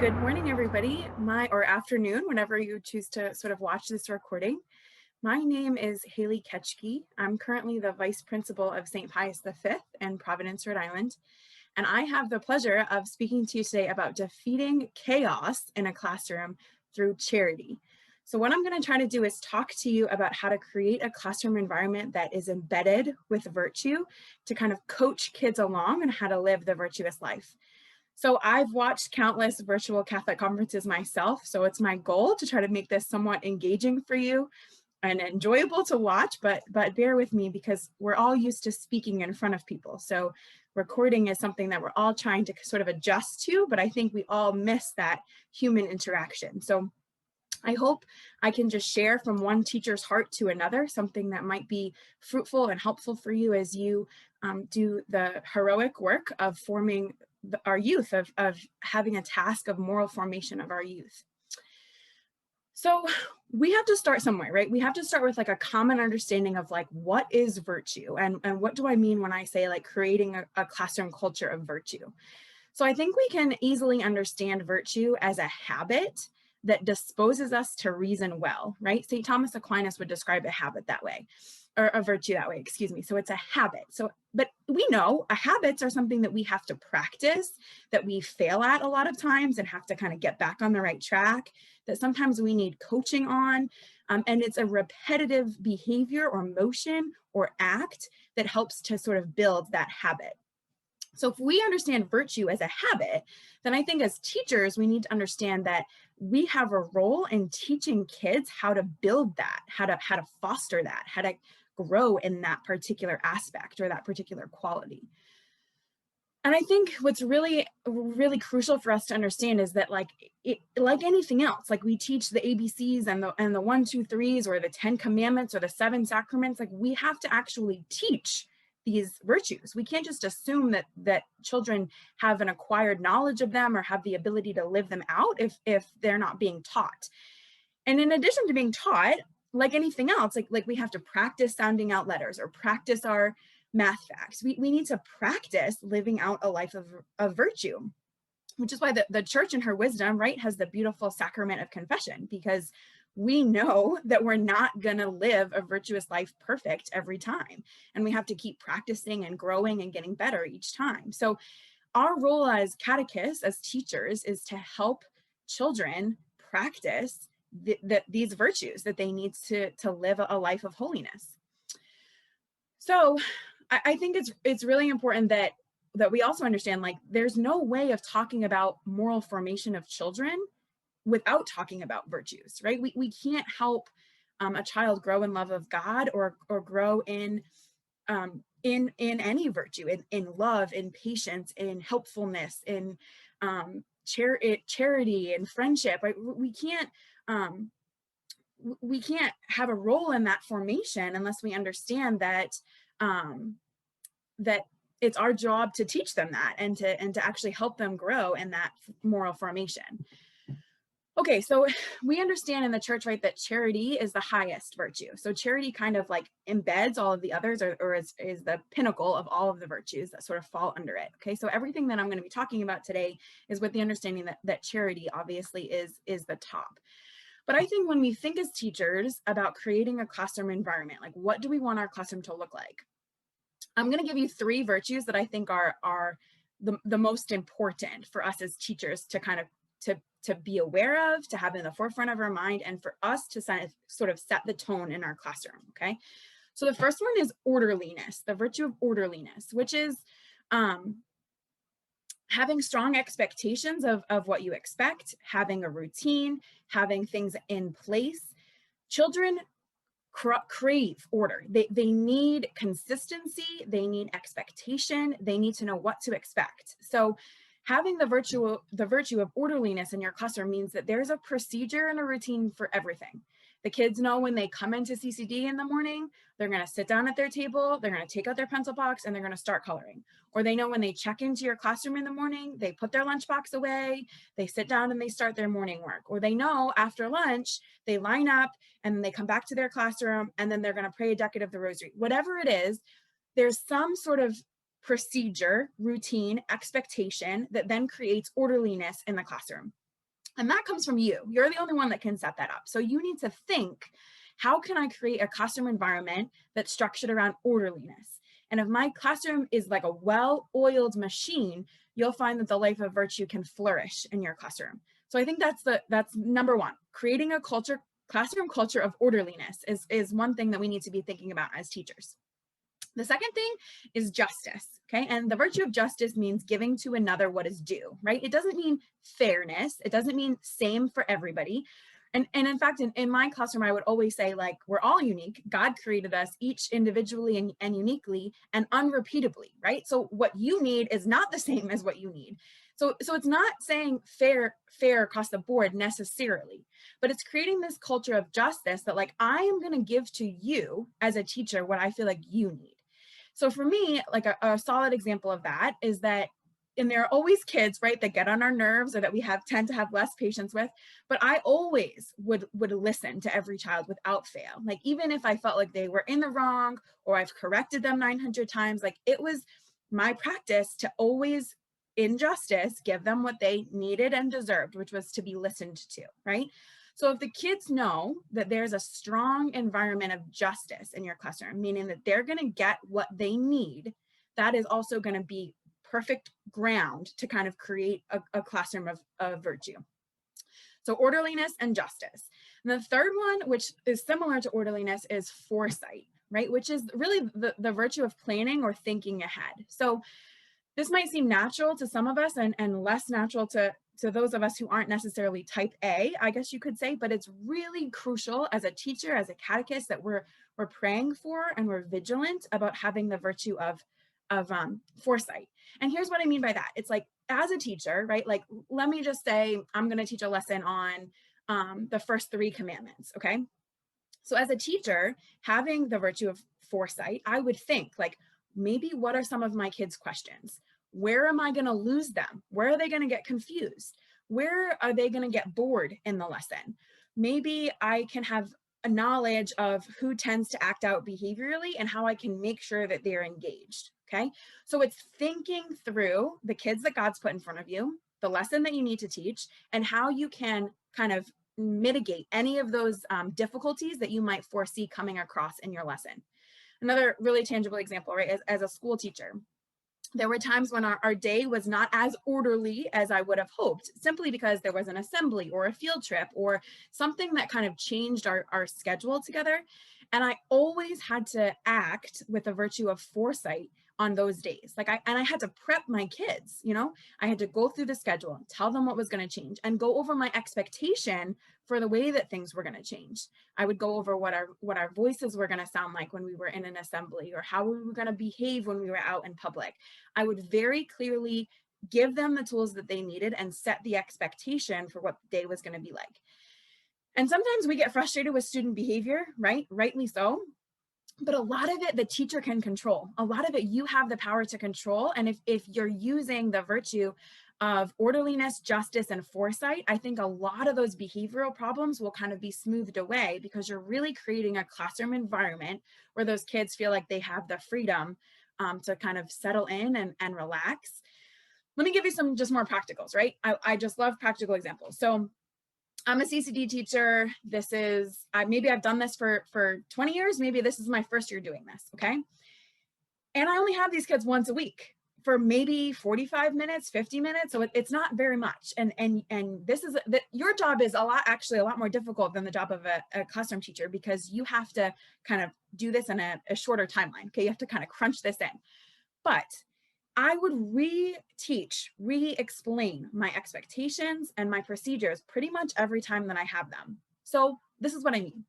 Good morning, everybody, or afternoon, whenever you choose to sort of watch this recording. My name is Haley Ketchke. I'm currently the Vice Principal of St. Pius V in Providence, Rhode Island, and I have the pleasure of speaking to you today about defeating chaos in a classroom through charity. So what I'm going to try to do is talk to you about how to create a classroom environment that is embedded with virtue to kind of coach kids along and how to live the virtuous life. So I've watched countless virtual Catholic conferences myself, so it's my goal to try to make this somewhat engaging for you and enjoyable to watch, but bear with me because we're all used to speaking in front of people. So recording is something that we're all trying to sort of adjust to, but I think we all miss that human interaction. So I hope I can just share from one teacher's heart to another, something that might be fruitful and helpful for you as you do the heroic work of forming our youth, of having a task of moral formation of our youth. So we have to start somewhere, right? We have to start with like a common understanding of like, what is virtue? And what do I mean when I say like creating a classroom culture of virtue? So I think we can easily understand virtue as a habit that disposes us to reason well, right? St. Thomas Aquinas would describe a habit that way, or a virtue that way, excuse me. So it's a habit. So, but we know habits are something that we have to practice, that we fail at a lot of times and have to kind of get back on the right track, that sometimes we need coaching on. And it's a repetitive behavior or motion or act that helps to sort of build that habit. So if we understand virtue as a habit, then I think as teachers, we need to understand that we have a role in teaching kids how to build that, how to foster that, how to grow in that particular aspect or that particular quality. And I think what's really, really crucial for us to understand is that like anything else, like we teach the ABCs and the 1, 2, 3s or the 10 commandments or the 7 sacraments, like we have to actually teach these virtues. We can't just assume that children have an acquired knowledge of them or have the ability to live them out if they're not being taught. And in addition to being taught, like anything else, like we have to practice sounding out letters or practice our math facts. We need to practice living out a life of virtue, which is why the church in her wisdom, right, has the beautiful sacrament of confession, because we know that we're not going to live a virtuous life perfect every time. And we have to keep practicing and growing and getting better each time. So our role as catechists, as teachers, is to help children practice these virtues that they need to live a life of holiness. So I think it's really important that we also understand, like, there's no way of talking about moral formation of children without talking about virtues, right? We can't help a child grow in love of God or grow in any virtue, in love, in patience, in helpfulness, in charity and friendship. Right? We can't have a role in that formation unless we understand that that it's our job to teach them that and to actually help them grow in that moral formation. Okay, so we understand in the church, right, that charity is the highest virtue. So charity kind of like embeds all of the others, or is the pinnacle of all of the virtues that sort of fall under it. Okay, so everything that I'm going to be talking about today is with the understanding that charity obviously is the top. But I think when we think as teachers about creating a classroom environment, like what do we want our classroom to look like? I'm going to give you 3 virtues that I think are the most important for us as teachers to kind of to be aware of, to have in the forefront of our mind, and for us to sort of set the tone in our classroom. Okay, so the first one is orderliness, the virtue of orderliness, which is having strong expectations of what you expect, having a routine, having things in place. Children crave order. They need consistency, they need expectation, they need to know what to expect. So having the virtue of orderliness in your classroom means that there's a procedure and a routine for everything. The kids know when they come into CCD in the morning, they're going to sit down at their table, they're going to take out their pencil box, and they're going to start coloring. Or they know when they check into your classroom in the morning, they put their lunchbox away, they sit down and they start their morning work. Or they know after lunch, they line up and then they come back to their classroom and then they're going to pray a decade of the rosary. Whatever it is, there's some sort of procedure, routine, expectation that then creates orderliness in the classroom. And that comes from you. You're the only one that can set that up. So you need to think, how can I create a classroom environment that's structured around orderliness? And if my classroom is like a well-oiled machine, you'll find that the life of virtue can flourish in your classroom. So I think that's number one. Creating a classroom culture of orderliness is one thing that we need to be thinking about as teachers. The second thing is justice, okay? And the virtue of justice means giving to another what is due, right? It doesn't mean fairness. It doesn't mean same for everybody. And in fact, in my classroom, I would always say, like, we're all unique. God created us each individually and uniquely and unrepeatably, right? So what you need is not the same as what you need. So it's not saying fair across the board necessarily, but it's creating this culture of justice that, like, I am going to give to you as a teacher what I feel like you need. So for me, like a solid example of that is that, and there are always kids, right, that get on our nerves or that we tend to have less patience with, but I always would listen to every child without fail. Like, even if I felt like they were in the wrong or I've corrected them 900 times, like, it was my practice to always, in justice, give them what they needed and deserved, which was to be listened to, right? So if the kids know that there's a strong environment of justice in your classroom, meaning that they're going to get what they need, that is also going to be perfect ground to kind of create a classroom of virtue. So orderliness and justice. And the third one, which is similar to orderliness, is foresight, right? Which is really the virtue of planning or thinking ahead. So this might seem natural to some of us and less natural to those of us who aren't necessarily type A, I guess you could say, but it's really crucial as a teacher, as a catechist, that we're praying for and we're vigilant about having the virtue of foresight. And here's what I mean by that. It's like, as a teacher, right? Like, let me just say, I'm going to teach a lesson on the first 3 commandments. Okay. So as a teacher, having the virtue of foresight, I would think, like, maybe what are some of my kids' questions? Where am I going to lose them? Where are they going to get confused? Where are they going to get bored in the lesson? Maybe I can have a knowledge of who tends to act out behaviorally and how I can make sure that they're engaged. Okay. So it's thinking through the kids that God's put in front of you, the lesson that you need to teach, and how you can kind of mitigate any of those difficulties that you might foresee coming across in your lesson. Another really tangible example, right, as a school teacher, there were times when our day was not as orderly as I would have hoped, simply because there was an assembly or a field trip or something that kind of changed our schedule together. And I always had to act with a virtue of foresight on those days. Like, I had to prep my kids, I had to go through the schedule, tell them what was going to change, and go over my expectation for the way that things were going to change. I would go over what our voices were going to sound like when we were in an assembly, or how we were going to behave when we were out in public. I would very clearly give them the tools that they needed and set the expectation for what the day was going to be like. And sometimes we get frustrated with student behavior, right? Rightly so. But a lot of it, the teacher can control. A lot of it, you have the power to control. And if you're using the virtue of orderliness, justice, and foresight, I think a lot of those behavioral problems will kind of be smoothed away, because you're really creating a classroom environment where those kids feel like they have the freedom to kind of settle in and relax. Let me give you some just more practicals, right? I just love practical examples. So I'm a CCD teacher. This is, maybe I've done this for 20 years. Maybe this is my first year doing this, okay? And I only have these kids once a week for maybe 45 minutes, 50 minutes. So it's not very much. And this is, your job is actually a lot more difficult than the job of a classroom teacher, because you have to kind of do this in a shorter timeline, okay? You have to kind of crunch this in. But I would re-teach, re-explain my expectations and my procedures pretty much every time that I have them. So this is what I mean.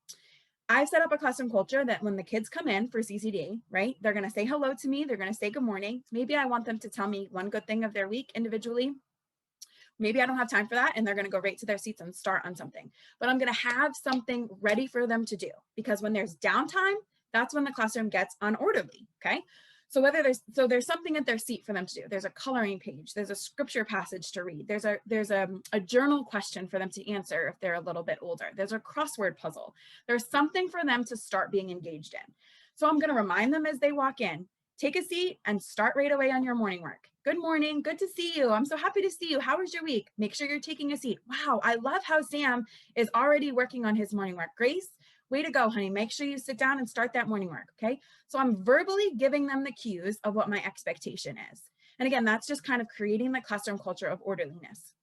I've set up a classroom culture that when the kids come in for CCD, right, they're going to say hello to me. They're going to say good morning. Maybe I want them to tell me one good thing of their week individually. Maybe I don't have time for that, and they're going to go right to their seats and start on something. But I'm going to have something ready for them to do, because when there's downtime, that's when the classroom gets unorderly, okay? So there's something at their seat for them to do. There's a coloring page, there's a scripture passage to read, there's a journal question for them to answer if they're a little bit older, there's a crossword puzzle, there's something for them to start being engaged in. So I'm going to remind them as they walk in, take a seat and start right away on your morning work. Good morning. Good to see you. I'm so happy to see you. How was your week? Make sure you're taking a seat. Wow, I love how Sam is already working on his morning work. Grace, way to go, honey. Make sure you sit down and start that morning work, okay? So I'm verbally giving them the cues of what my expectation is. And again, that's just kind of creating the classroom culture of orderliness.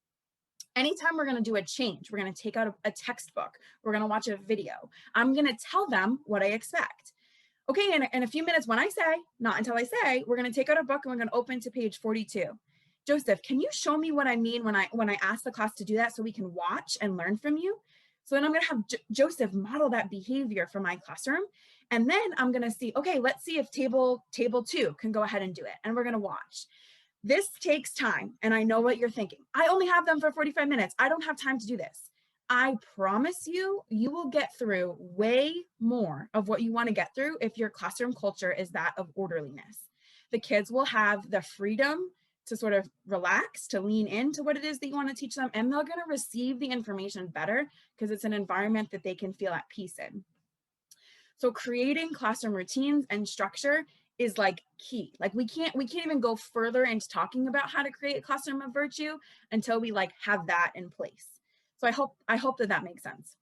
Anytime we're going to do a change, we're going to take out a textbook, we're going to watch a video, I'm going to tell them what I expect. Okay, in a few minutes, when I say, not until I say, we're going to take out a book and we're going to open to page 42. Joseph, can you show me what I mean when I ask the class to do that so we can watch and learn from you? So then I'm going to have Joseph model that behavior for my classroom. And then I'm going to see, okay, let's see if table 2 can go ahead and do it. And we're going to watch. This takes time. And I know what you're thinking. I only have them for 45 minutes. I don't have time to do this. I promise you, you will get through way more of what you want to get through if your classroom culture is that of orderliness. The kids will have the freedom to sort of relax, to lean into what it is that you want to teach them, and they're going to receive the information better because it's an environment that they can feel at peace in. So creating classroom routines and structure is like key. Like we can't even go further into talking about how to create a classroom of virtue until we like have that in place. So I hope that makes sense.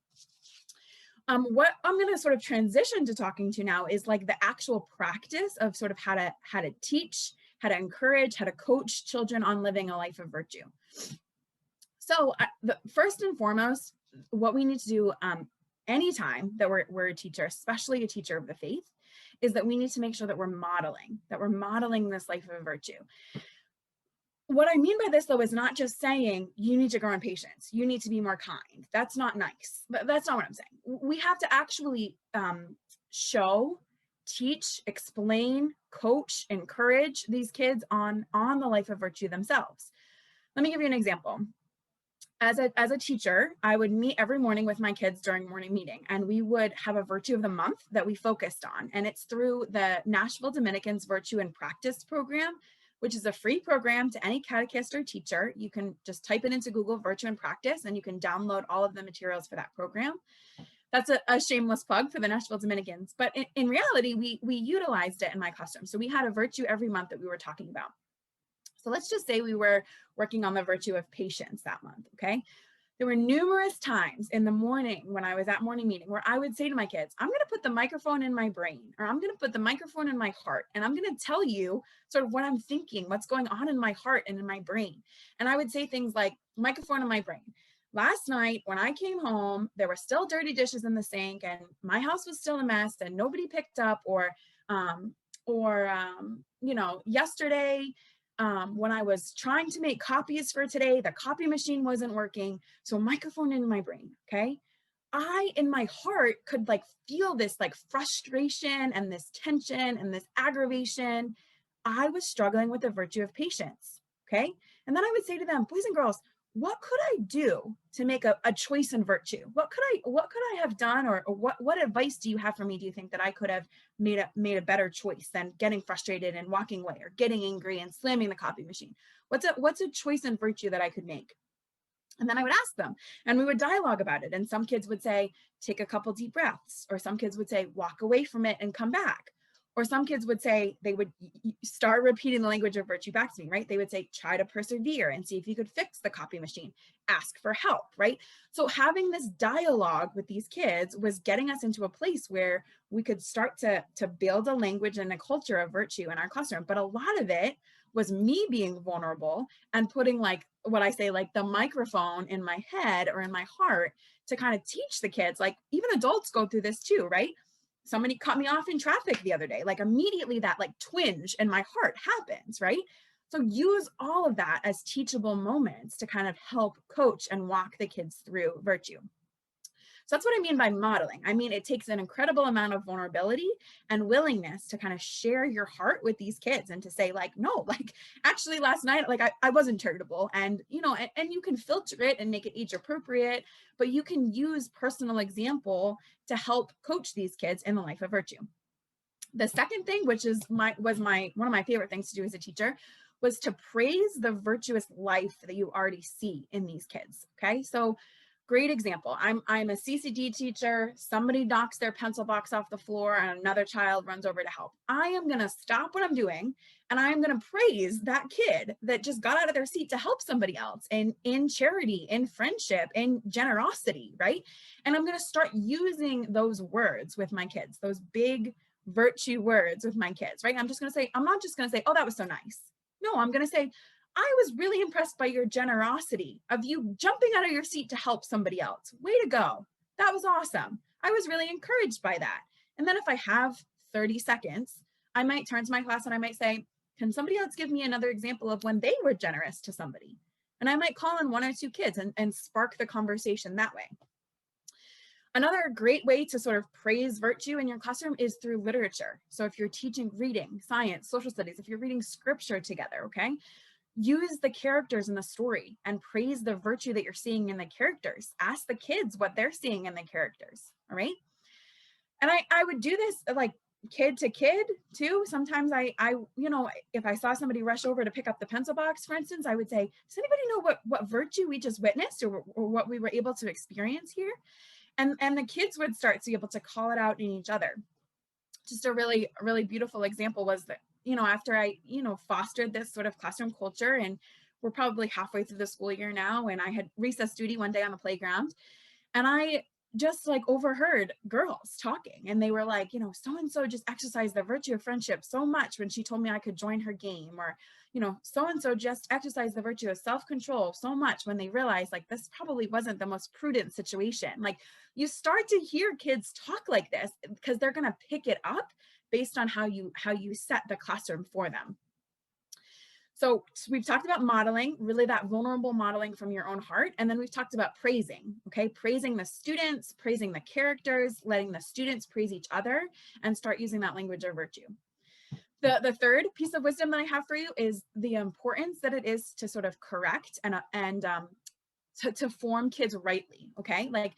What I'm going to sort of transition to talking to now is like the actual practice of sort of how to teach, how to encourage, how to coach children on living a life of virtue. So first and foremost, what we need to do anytime that we're a teacher, especially a teacher of the faith, is that we need to make sure that we're modeling this life of virtue. What I mean by this, though, is not just saying you need to grow in patience, you need to be more kind. That's not nice. But that's not what I'm saying. We have to actually show, teach, explain, coach, encourage these kids on the life of virtue themselves. Let me give you an example. As a teacher, I would meet every morning with my kids during morning meeting, and we would have a virtue of the month that we focused on. And it's through the Nashville Dominicans Virtue and Practice program, which is a free program to any catechist or teacher. You can just type it into Google, Virtue and Practice, and you can download all of the materials for that program. That's a shameless plug for the Nashville Dominicans. But in reality, we utilized it in my classroom. So we had a virtue every month that we were talking about. So let's just say we were working on the virtue of patience that month, okay? There were numerous times in the morning when I was at morning meeting where I would say to my kids, I'm going to put the microphone in my brain, or I'm going to put the microphone in my heart, and I'm going to tell you sort of what I'm thinking, what's going on in my heart and in my brain. And I would say things like, microphone in my brain. Last night when I came home, there were still dirty dishes in the sink and my house was still a mess and nobody picked up, or you know, yesterday, when I was trying to make copies for today, the copy machine wasn't working. So microphone in my brain, okay? I, in my heart, could like feel this like frustration and this tension and this aggravation. I was struggling with the virtue of patience, okay? And then I would say to them, boys and girls, what could I do to make a choice in virtue? What could I have done, or what advice do you have for me? Do you think that I could have made a better choice than getting frustrated and walking away, or getting angry and slamming the copy machine? What's a choice in virtue that I could make? And then I would ask them, and we would dialogue about it. And some kids would say, take a couple deep breaths, or some kids would say, walk away from it and come back. Or some kids would say, they would start repeating the language of virtue back to me, right? They would say, try to persevere and see if you could fix the copy machine, ask for help, right? So having this dialogue with these kids was getting us into a place where we could start to build a language and a culture of virtue in our classroom. But a lot of it was me being vulnerable and putting like what I say, like the microphone in my head or in my heart to kind of teach the kids. Like even adults go through this too, right? Somebody cut me off in traffic the other day, like immediately that like twinge in my heart happens, right? So use all of that as teachable moments to kind of help coach and walk the kids through virtue. So that's what I mean by modeling. I mean, it takes an incredible amount of vulnerability and willingness to kind of share your heart with these kids and to say like, no, like actually last night, like I wasn't charitable, and, you know, and you can filter it and make it age appropriate, but you can use personal example to help coach these kids in the life of virtue. The second thing, which is one of my favorite things to do as a teacher, was to praise the virtuous life that you already see in these kids. Okay. So Great example. I'm a CCD teacher. Somebody knocks their pencil box off the floor and another child runs over to help. I am going to stop what I'm doing and I am going to praise that kid that just got out of their seat to help somebody else, and in charity, in friendship, in generosity, right? And I'm going to start using those words with my kids, those big virtue words with my kids, right? I'm not just going to say, oh, that was so nice. No, I'm going to say, I was really impressed by your generosity of you jumping out of your seat to help somebody else. Way to go. That was awesome. I was really encouraged by that. And then if I have 30 seconds, I might turn to my class and I might say, can somebody else give me another example of when they were generous to somebody? And I might call in one or two kids and spark the conversation that way. Another great way to sort of praise virtue in your classroom is through literature. So if you're teaching reading, science, social studies, if you're reading scripture together, okay? Use the characters in the story and praise the virtue that you're seeing in the characters. Ask the kids what they're seeing in the characters, all right? And I would do this like kid to kid too. Sometimes I, if I saw somebody rush over to pick up the pencil box, for instance, I would say, does anybody know what virtue we just witnessed or what we were able to experience here? And the kids would start to be able to call it out in each other. Just a really, really beautiful example was that, after I, fostered this sort of classroom culture, and we're probably halfway through the school year now, and I had recess duty one day on the playground, and I just like overheard girls talking, and they were like, so-and-so just exercised the virtue of friendship so much when she told me I could join her game, or, so-and-so just exercised the virtue of self-control so much when they realized like this probably wasn't the most prudent situation. Like, you start to hear kids talk like this because they're going to pick it up based on how you set the classroom for them. So we've talked about modeling, really that vulnerable modeling from your own heart. And then we've talked about praising, okay? Praising the students, praising the characters, letting the students praise each other, and start using that language of virtue. The third piece of wisdom that I have for you is the importance that it is to sort of correct and to form kids rightly, okay? Like,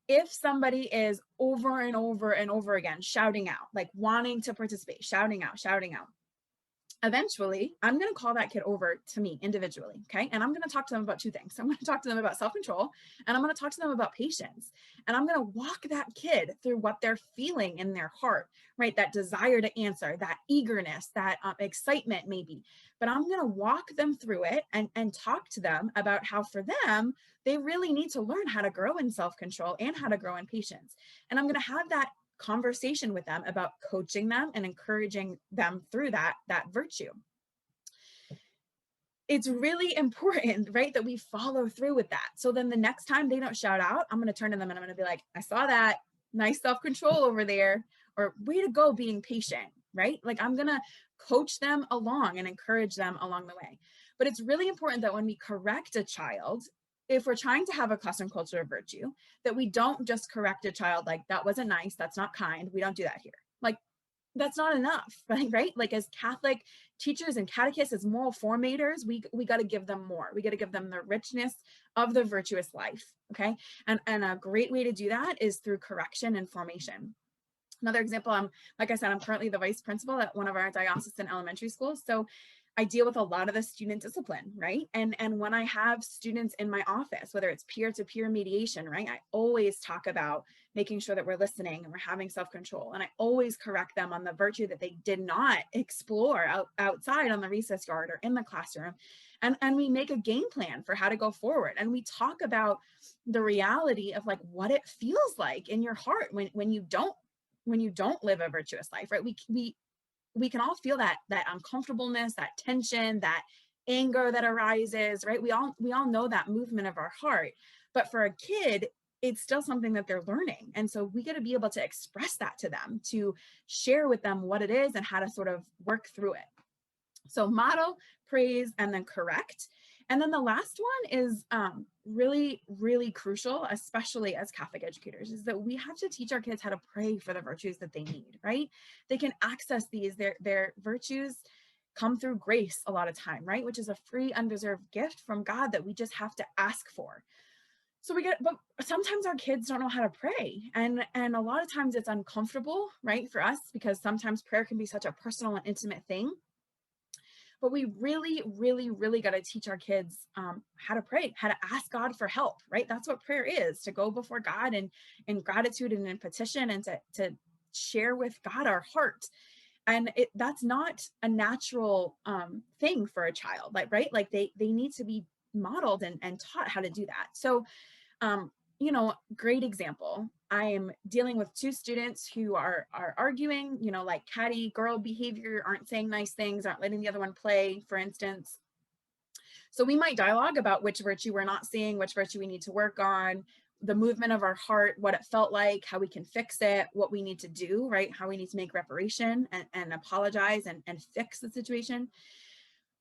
if somebody is over and over and over again shouting out, like wanting to participate, shouting out, eventually I'm going to call that kid over to me individually, okay? And I'm going to talk to them about two things. I'm going to talk to them about self-control, and I'm going to talk to them about patience. And I'm going to walk that kid through what they're feeling in their heart, right? That desire to answer, that eagerness, that excitement maybe. But I'm going to walk them through it and talk to them about how for them, they really need to learn how to grow in self-control and how to grow in patience. And I'm going to have that conversation with them about coaching them and encouraging them through that virtue. It's really important, right, that we follow through with that. So then the next time they don't shout out, I'm going to turn to them and I'm going to be like, I saw that, nice self-control over there, or way to go being patient, right? Like, I'm going to coach them along and encourage them along the way. But it's really important that when we correct a child, if we're trying to have a classroom culture of virtue, that we don't just correct a child like, that wasn't nice, that's not kind. We don't do that here. Like, that's not enough, right? Like, as Catholic teachers and catechists, as moral formators, we got to give them more. We got to give them the richness of the virtuous life, okay? And a great way to do that is through correction and formation. Another example, like I said, I'm currently the vice principal at one of our diocesan elementary schools. So I deal with a lot of the student discipline, right? And when I have students in my office, whether it's peer-to-peer mediation, right? I always talk about making sure that we're listening and we're having self-control. And I always correct them on the virtue that they did not explore outside on the recess yard or in the classroom. And we make a game plan for how to go forward. And we talk about the reality of like what it feels like in your heart when you don't live a virtuous life, right? We can all feel that uncomfortableness, that tension, that anger that arises, right? We all know that movement of our heart, but for a kid, it's still something that they're learning. And so we got to be able to express that to them, to share with them what it is and how to sort of work through it. So model, praise, and then correct. And then the last one is really, really crucial, especially as Catholic educators, is that we have to teach our kids how to pray for the virtues that they need, right? They can access these, their virtues come through grace a lot of time, right? Which is a free, undeserved gift from God that we just have to ask for. So but sometimes our kids don't know how to pray. And a lot of times it's uncomfortable, right, for us, because sometimes prayer can be such a personal and intimate thing. but we really, really, really got to teach our kids how to pray, how to ask God for help, right? That's what prayer is, to go before God and in gratitude and in petition, and to share with God our heart. And that's not a natural thing for a child, like, right? Like they need to be modeled and taught how to do that. So you know, great example. I am dealing with two students who are arguing, you know, like catty girl behavior, aren't saying nice things, aren't letting the other one play, for instance. So we might dialogue about which virtue we're not seeing, which virtue we need to work on, the movement of our heart, what it felt like, how we can fix it, what we need to do, right? How we need to make reparation and apologize and fix the situation.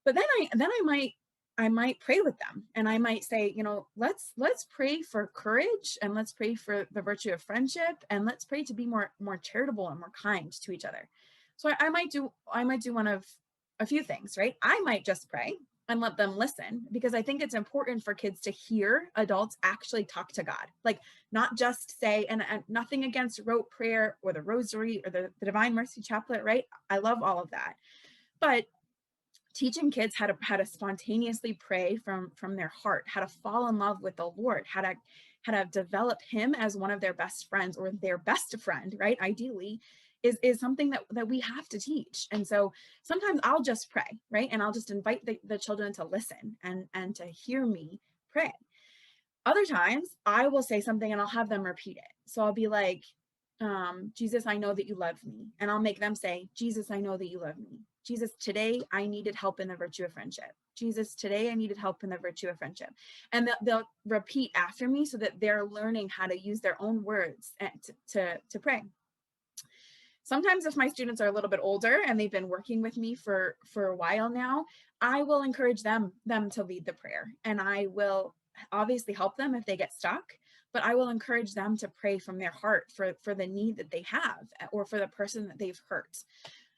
But then I might pray with them, and I might say, you know, let's pray for courage, and let's pray for the virtue of friendship, and let's pray to be more charitable and more kind to each other. So I might do one of a few things, right? I might just pray and let them listen, because I think it's important for kids to hear adults actually talk to God, like not just say, and nothing against rote prayer or the rosary or the Divine Mercy Chaplet, right? I love all of that. But teaching kids how to spontaneously pray from their heart, how to fall in love with the Lord, how to develop him as one of their best friends, or their best friend, right? Ideally, is something that we have to teach. And so sometimes I'll just pray, right? And I'll just invite the children to listen and to hear me pray. Other times I will say something and I'll have them repeat it. So I'll be like, Jesus, I know that you love me. And I'll make them say, Jesus, I know that you love me. Jesus, today I needed help in the virtue of friendship. Jesus, today I needed help in the virtue of friendship. And they'll repeat after me, so that they're learning how to use their own words to pray. Sometimes if my students are a little bit older and they've been working with me for a while now, I will encourage them to lead the prayer. And I will obviously help them if they get stuck, but I will encourage them to pray from their heart for the need that they have, or for the person that they've hurt.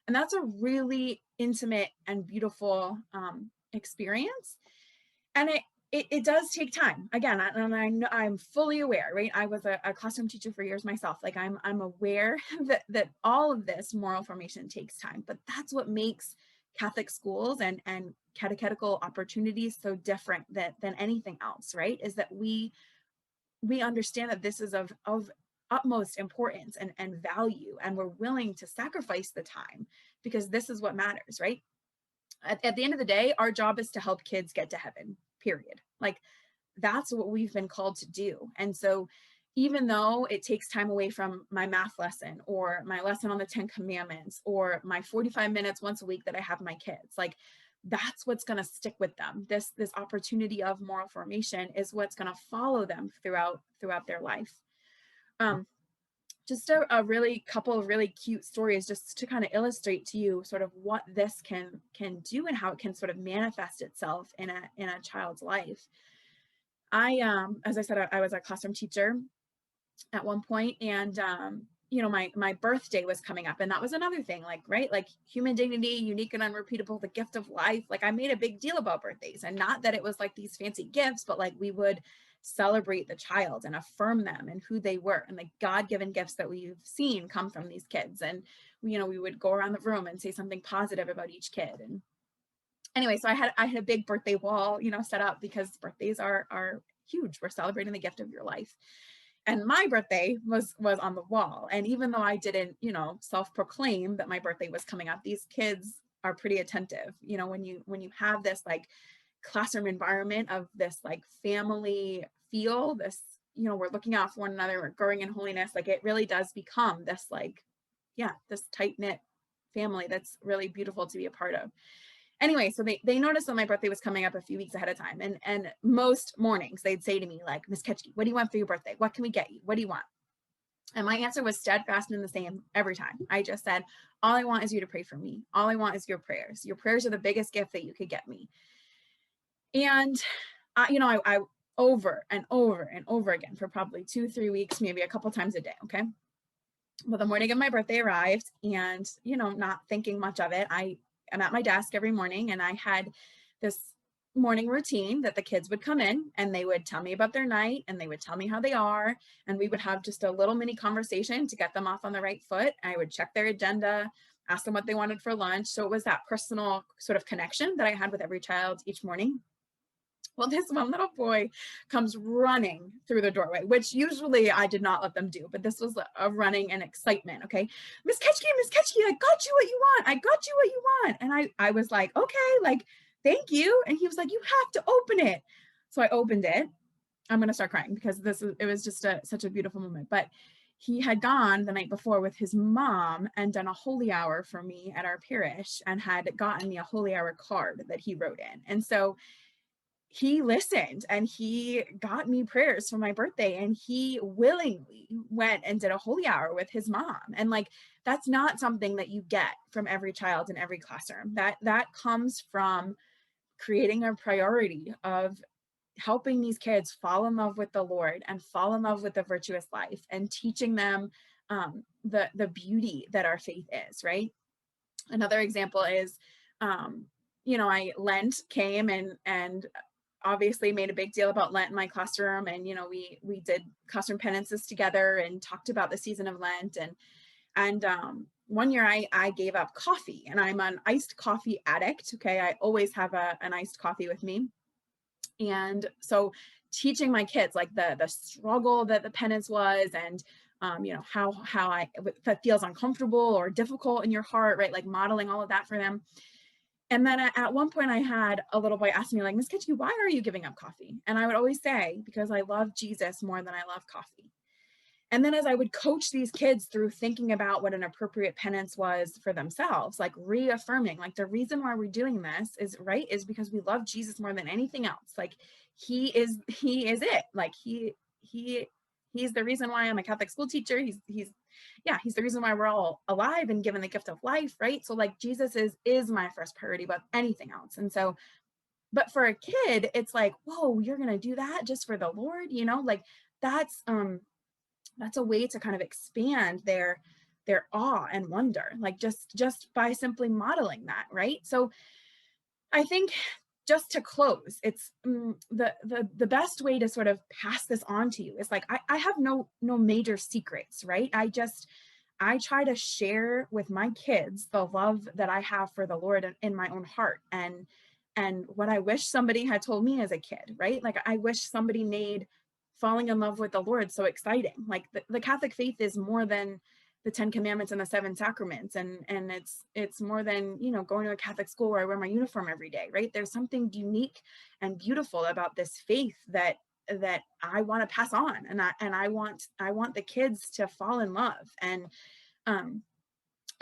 And that's a really intimate and beautiful experience. And it does take time. Again, I'm fully aware, right? I was a classroom teacher for years myself. Like I'm aware that all of this moral formation takes time, but that's what makes Catholic schools and catechetical opportunities so different than anything else, right? Is that we understand that this is of utmost importance and value, and we're willing to sacrifice the time, because this is what matters, right? At the end of the day, our job is to help kids get to heaven, period. Like that's what we've been called to do. And so even though it takes time away from my math lesson, or my lesson on the 10 Commandments, or my 45 minutes once a week that I have my kids, like that's what's going to stick with them. This opportunity of moral formation is what's going to follow them throughout their life. Just a really couple of really cute stories, just to kind of illustrate to you sort of what this can do, and how it can sort of manifest itself in a child's life. As I said, I was a classroom teacher at one point, and you know, my birthday was coming up, and that was another thing, like, right, like human dignity, unique and unrepeatable, the gift of life. Like I made a big deal about birthdays, and not that it was like these fancy gifts, but like we would celebrate the child and affirm them and who they were, and the God-given gifts that we've seen come from these kids. And you know, we would go around the room and say something positive about each kid. And anyway, so I had a big birthday wall, you know, set up, because birthdays are huge. We're celebrating the gift of your life. And my birthday was on the wall. And even though I didn't, you know, self-proclaim that my birthday was coming up, these kids are pretty attentive. You know, when you have this like classroom environment of this like family feel, this, you know, we're looking out for one another, we're growing in holiness, like it really does become this like, yeah, this tight-knit family that's really beautiful to be a part of. Anyway, so they noticed that my birthday was coming up a few weeks ahead of time. And most mornings they'd say to me, like, Miss Ketchke, what do you want for your birthday? What can we get you? What do you want? And my answer was steadfast and the same every time. I just said, all I want is you to pray for me. All I want is your prayers. Your prayers are the biggest gift that you could get me. And, you know, I over and over and over again for probably 2-3 weeks, maybe a couple times a day. Okay. Well, the morning of my birthday arrived, and, you know, not thinking much of it, I'm at my desk every morning, and I had this morning routine that the kids would come in and they would tell me about their night, and they would tell me how they are, and we would have just a little mini conversation to get them off on the right foot. I would check their agenda. ask them what they wanted for lunch. So it was that personal sort of connection that I had with every child each morning. Well, this one little boy comes running through the doorway, which usually I did not let them do, but this was a running and excitement. Okay. Miss Ketchke, I got you what you want. I got you what you want. And I was like, okay, like, thank you. And he was like, you have to open it. So I opened it. I'm going to start crying because it was just such a beautiful moment. But he had gone the night before with his mom and done a holy hour for me at our parish and had gotten me a holy hour card that he wrote in. And so he listened and he got me prayers for my birthday, and he willingly went and did a holy hour with his mom. And like, that's not something that you get from every child in every classroom. That comes from creating a priority of helping these kids fall in love with the Lord and fall in love with the virtuous life, and teaching them the beauty that our faith is, right? Another example is, Lent came, and obviously made a big deal about Lent in my classroom. And, we did classroom penances together and talked about the season of Lent. And one year I gave up coffee, and I'm an iced coffee addict. Okay. I always have an iced coffee with me. And so teaching my kids like the struggle that the penance was, and how if it feels uncomfortable or difficult in your heart, right? Like modeling all of that for them. And then at one point I had a little boy ask me, like, Miss Kitschke, why are you giving up coffee? And I would always say, because I love Jesus more than I love coffee. And then as I would coach these kids through thinking about what an appropriate penance was for themselves, like reaffirming, like, the reason why we're doing this is because we love Jesus more than anything else. Like he is it. Like he's the reason why I'm a Catholic school teacher. He's the reason why we're all alive and given the gift of life, right? So like Jesus is my first priority above anything else. And so, but for a kid, it's like, whoa, you're gonna do that just for the Lord, like that's a way to kind of expand their awe and wonder, like just by simply modeling that, right? So I think, just to close, it's the best way to sort of pass this on to you is like, I have no major secrets, right? I try to share with my kids the love that I have for the Lord in my own heart, and what I wish somebody had told me as a kid, right? Like I wish somebody made falling in love with the Lord so exciting. Like the Catholic faith is more than the 10 Commandments and the 7 sacraments. And it's more than, going to a Catholic school where I wear my uniform every day, right? There's something unique and beautiful about this faith that I want to pass on. And I want the kids to fall in love. Um,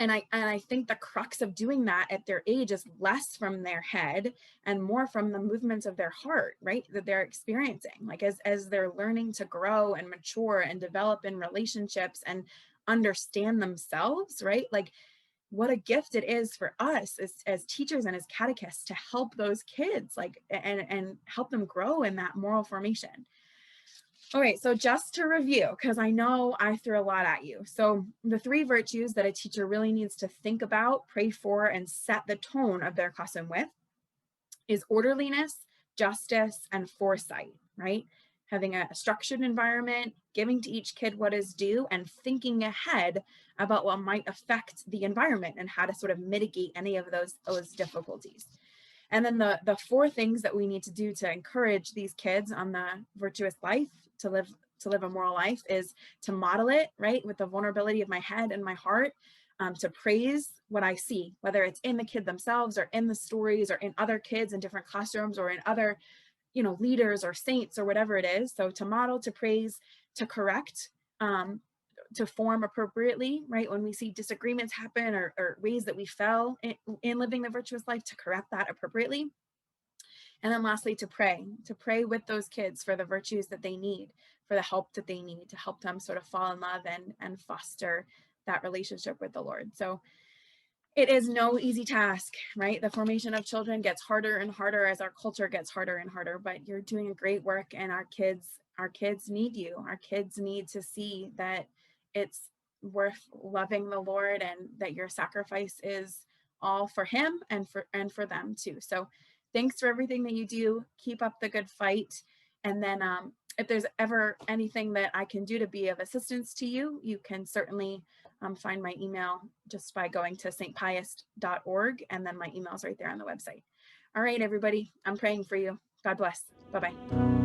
and I think the crux of doing that at their age is less from their head and more from the movements of their heart, right? That they're experiencing, like as they're learning to grow and mature and develop in relationships and understand themselves, right? Like what a gift it is for us as teachers and as catechists to help those kids, like, and help them grow in that moral formation. All right, so just to review, because I know I threw a lot at you. So the 3 virtues that a teacher really needs to think about, pray for, and set the tone of their classroom with is orderliness, justice, and foresight, right? Having a structured environment, giving to each kid what is due, and thinking ahead about what might affect the environment and how to sort of mitigate any of those difficulties. And then the 4 things that we need to do to encourage these kids on the virtuous life, to live a moral life, is to model it, right, with the vulnerability of my head and my heart, to praise what I see, whether it's in the kid themselves or in the stories or in other kids in different classrooms or in other, leaders or saints or whatever it is. So to model, to praise, to correct, to form appropriately, right? When we see disagreements happen or ways that we fell in living the virtuous life, to correct that appropriately. And then lastly, to pray with those kids for the virtues that they need, for the help that they need to help them sort of fall in love and foster that relationship with the Lord. So it is no easy task, right? The formation of children gets harder and harder as our culture gets harder and harder, but you're doing a great work, and our kids need you. Our kids need to see that it's worth loving the Lord and that your sacrifice is all for him and for them too. So thanks for everything that you do. Keep up the good fight. And then if there's ever anything that I can do to be of assistance to you, you can certainly find my email just by going to stpius.org, and then my email's right there on the website. All right, everybody, I'm praying for you. God bless. Bye-bye.